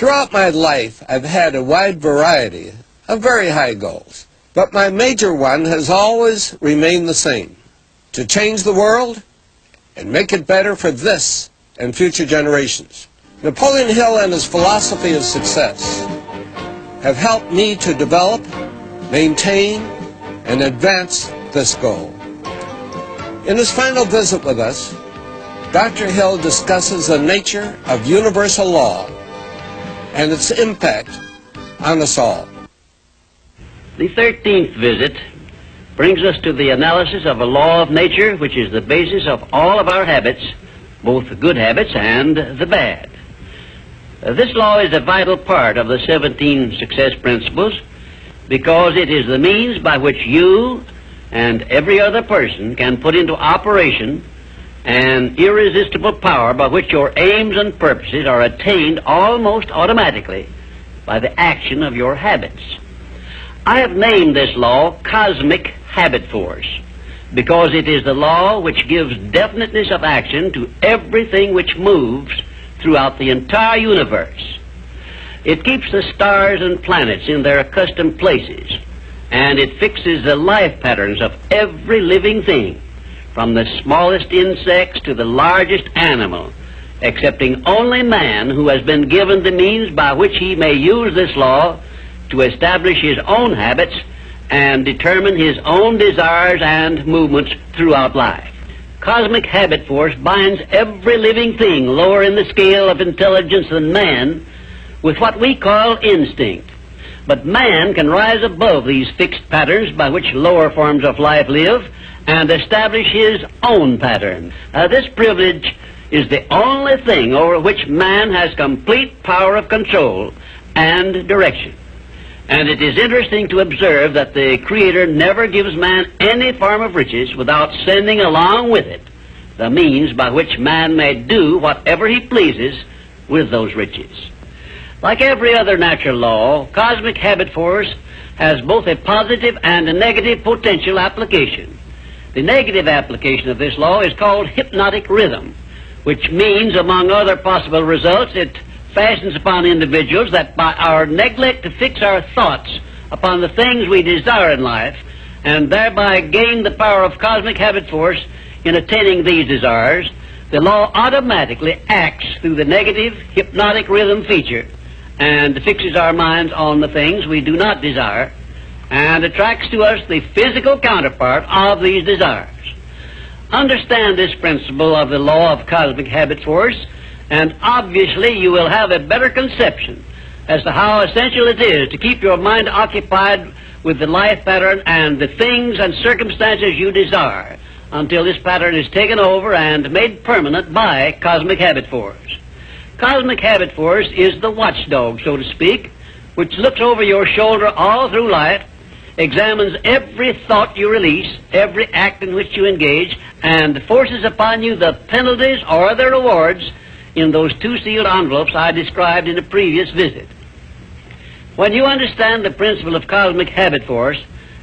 Throughout my life, I've had a wide variety of very high goals, but my major one has always remained the same: to change the world and make it better for this and future generations. Napoleon Hill and his philosophy of success have helped me to develop, maintain, and advance this goal. In his final visit with us, Dr. Hill discusses the nature of universal law and its impact on us all. The 13th visit brings us to the analysis of a law of nature which is the basis of all of our habits, both the good habits and the bad. This law is a vital part of the 17 success principles because it is the means by which you and every other person can put into operation an irresistible power by which your aims and purposes are attained almost automatically by the action of your habits. I have named this law cosmic habit force because it is the law which gives definiteness of action to everything which moves throughout the entire universe. It keeps the stars and planets in their accustomed places, and it fixes the life patterns of every living thing, from the smallest insects to the largest animal, excepting only man, who has been given the means by which he may use this law to establish his own habits and determine his own desires and movements throughout life. Cosmic habit force binds every living thing lower in the scale of intelligence than man with what we call instinct. But man can rise above these fixed patterns by which lower forms of life live and establish his own pattern. This privilege is the only thing over which man has complete power of control and direction. And it is interesting to observe that the Creator never gives man any form of riches without sending along with it the means by which man may do whatever he pleases with those riches. Like every other natural law, cosmic habit force has both a positive and a negative potential application. The negative application of this law is called hypnotic rhythm, which means, among other possible results, it fastens upon individuals that by our neglect to fix our thoughts upon the things we desire in life, and thereby gain the power of cosmic habit force in attaining these desires, the law automatically acts through the negative hypnotic rhythm feature and fixes our minds on the things we do not desire and attracts to us the physical counterpart of these desires. Understand this principle of the law of cosmic habit force, and obviously you will have a better conception as to how essential it is to keep your mind occupied with the life pattern and the things and circumstances you desire until this pattern is taken over and made permanent by cosmic habit force. Cosmic habit force is the watchdog, so to speak, which looks over your shoulder all through life, examines every thought you release, every act in which you engage, and forces upon you the penalties or the rewards in those two sealed envelopes I described in a previous visit. When you understand the principle of cosmic habit force,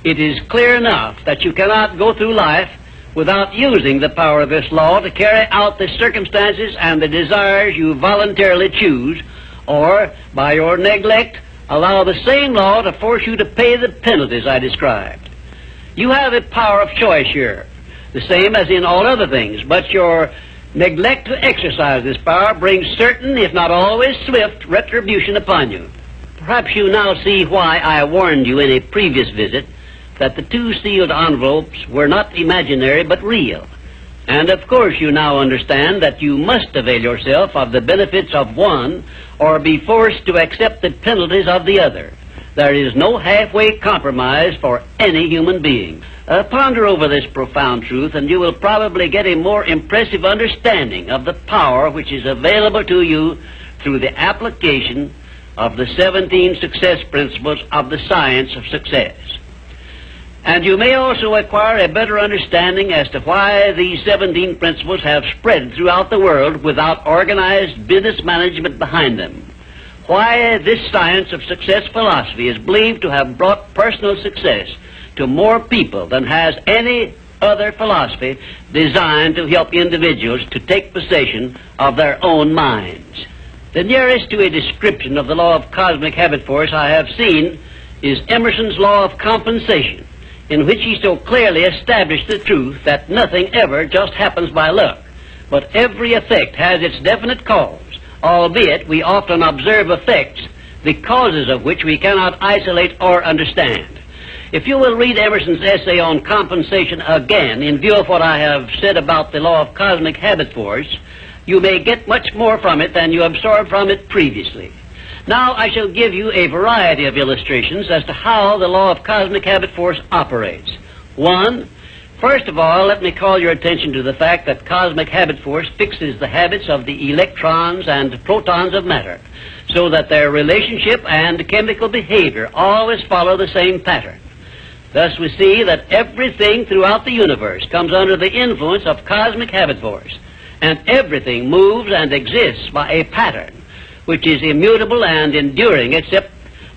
it is clear enough that you cannot go through life without using the power of this law to carry out the circumstances and the desires you voluntarily choose, or, by your neglect, allow the same law to force you to pay the penalties I described. You have a power of choice here, the same as in all other things, but your neglect to exercise this power brings certain, if not always swift, retribution upon you. Perhaps you now see why I warned you in a previous visit that the two sealed envelopes were not imaginary but real. And of course you now understand that you must avail yourself of the benefits of one or be forced to accept the penalties of the other. There is no halfway compromise for any human being. Ponder over this profound truth, and you will probably get a more impressive understanding of the power which is available to you through the application of the 17 success principles of the science of success. And you may also acquire a better understanding as to why these 17 principles have spread throughout the world without organized business management behind them. Why this science of success philosophy is believed to have brought personal success to more people than has any other philosophy designed to help individuals to take possession of their own minds. The nearest to a description of the law of cosmic habit force I have seen is Emerson's law of compensation, in which he so clearly established the truth that nothing ever just happens by luck, but every effect has its definite cause, albeit we often observe effects, the causes of which we cannot isolate or understand. If you will read Emerson's essay on compensation again, in view of what I have said about the law of cosmic habit force, you may get much more from it than you absorbed from it previously. Now I shall give you a variety of illustrations as to how the law of cosmic habit force operates. One, first of all, let me call your attention to the fact that cosmic habit force fixes the habits of the electrons and protons of matter, so that their relationship and chemical behavior always follow the same pattern. Thus we see that everything throughout the universe comes under the influence of cosmic habit force, and everything moves and exists by a pattern which is immutable and enduring, except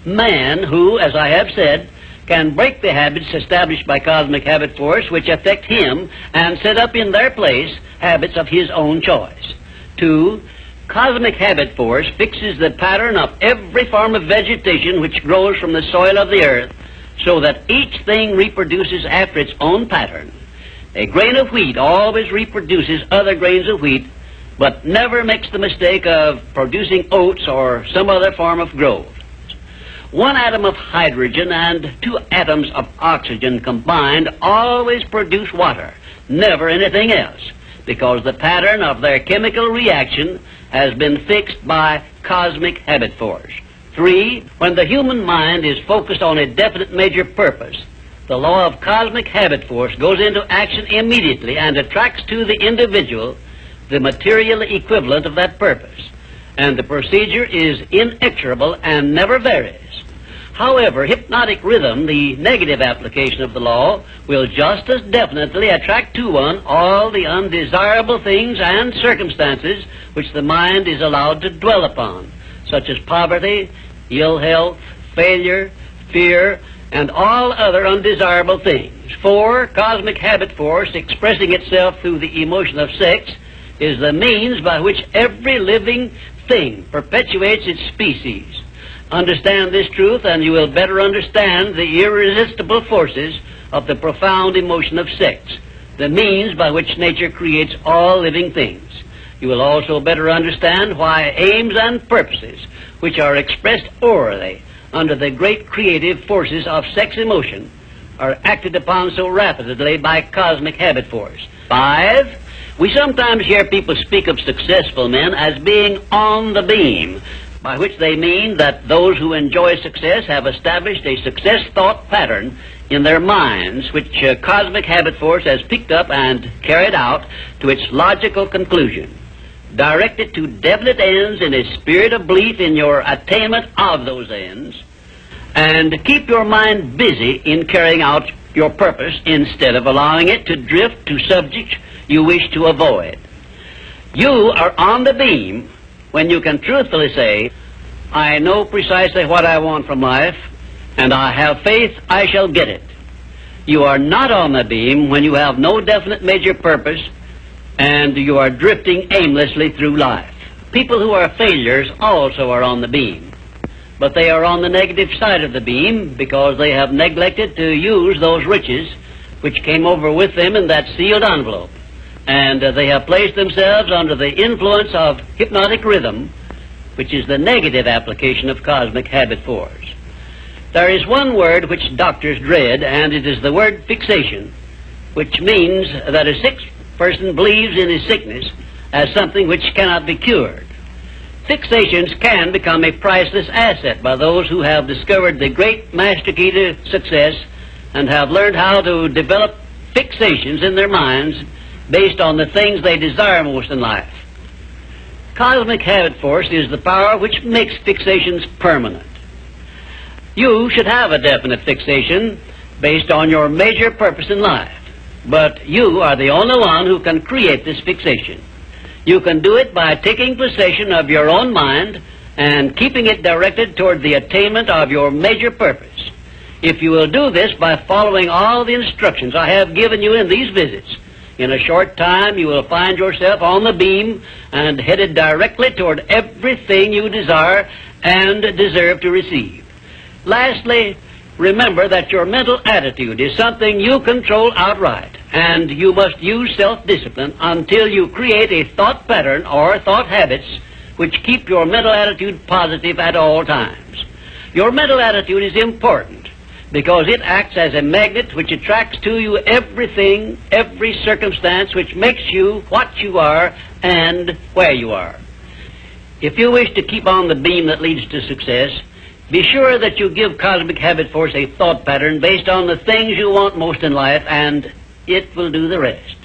man, who, as I have said, can break the habits established by cosmic habit force which affect him and set up in their place habits of his own choice. Two, cosmic habit force fixes the pattern of every form of vegetation which grows from the soil of the earth, so that each thing reproduces after its own pattern. A grain of wheat always reproduces other grains of wheat, but never makes the mistake of producing oats or some other form of growth. One atom of hydrogen and two atoms of oxygen combined always produce water, never anything else, because the pattern of their chemical reaction has been fixed by cosmic habit force. Three, when the human mind is focused on a definite major purpose, the law of cosmic habit force goes into action immediately and attracts to the individual the material equivalent of that purpose, and the procedure is inexorable and never varies. However, hypnotic rhythm, the negative application of the law, will just as definitely attract to one all the undesirable things and circumstances which the mind is allowed to dwell upon, such as poverty, ill health, failure, fear, and all other undesirable things. 4. Cosmic habit force, expressing itself through the emotion of sex, is the means by which every living thing perpetuates its species. Understand this truth, and you will better understand the irresistible forces of the profound emotion of sex, the means by which nature creates all living things. You will also better understand why aims and purposes, which are expressed orally under the great creative forces of sex emotion, are acted upon so rapidly by cosmic habit force. 5. We sometimes hear people speak of successful men as being on the beam, by which they mean that those who enjoy success have established a success thought pattern in their minds, which cosmic habit force has picked up and carried out to its logical conclusion. Direct it to definite ends in a spirit of belief in your attainment of those ends, and keep your mind busy in carrying out your purpose instead of allowing it to drift to subjects you wish to avoid. You are on the beam when you can truthfully say, I know precisely what I want from life, and I have faith I shall get it. You are not on the beam when you have no definite major purpose and you are drifting aimlessly through life. People who are failures also are on the beam, but they are on the negative side of the beam because they have neglected to use those riches which came over with them in that sealed envelope, and they have placed themselves under the influence of hypnotic rhythm, which is the negative application of cosmic habit force. There is one word which doctors dread, and it is the word fixation, which means that a sick person believes in his sickness as something which cannot be cured. Fixations can become a priceless asset by those who have discovered the great master key to success and have learned how to develop fixations in their minds based on the things they desire most in life. Cosmic habit force is the power which makes fixations permanent. You should have a definite fixation based on your major purpose in life, but you are the only one who can create this fixation. You can do it by taking possession of your own mind and keeping it directed toward the attainment of your major purpose. If you will do this by following all the instructions I have given you in these visits, In a short time, you will find yourself on the beam and headed directly toward everything you desire and deserve to receive. Lastly, remember that your mental attitude is something you control outright, and you must use self-discipline until you create a thought pattern or thought habits which keep your mental attitude positive at all times. Your mental attitude is important because it acts as a magnet which attracts to you everything, every circumstance which makes you what you are and where you are. If you wish to keep on the beam that leads to success, be sure that you give Cosmic Habit Force a thought pattern based on the things you want most in life, and it will do the rest.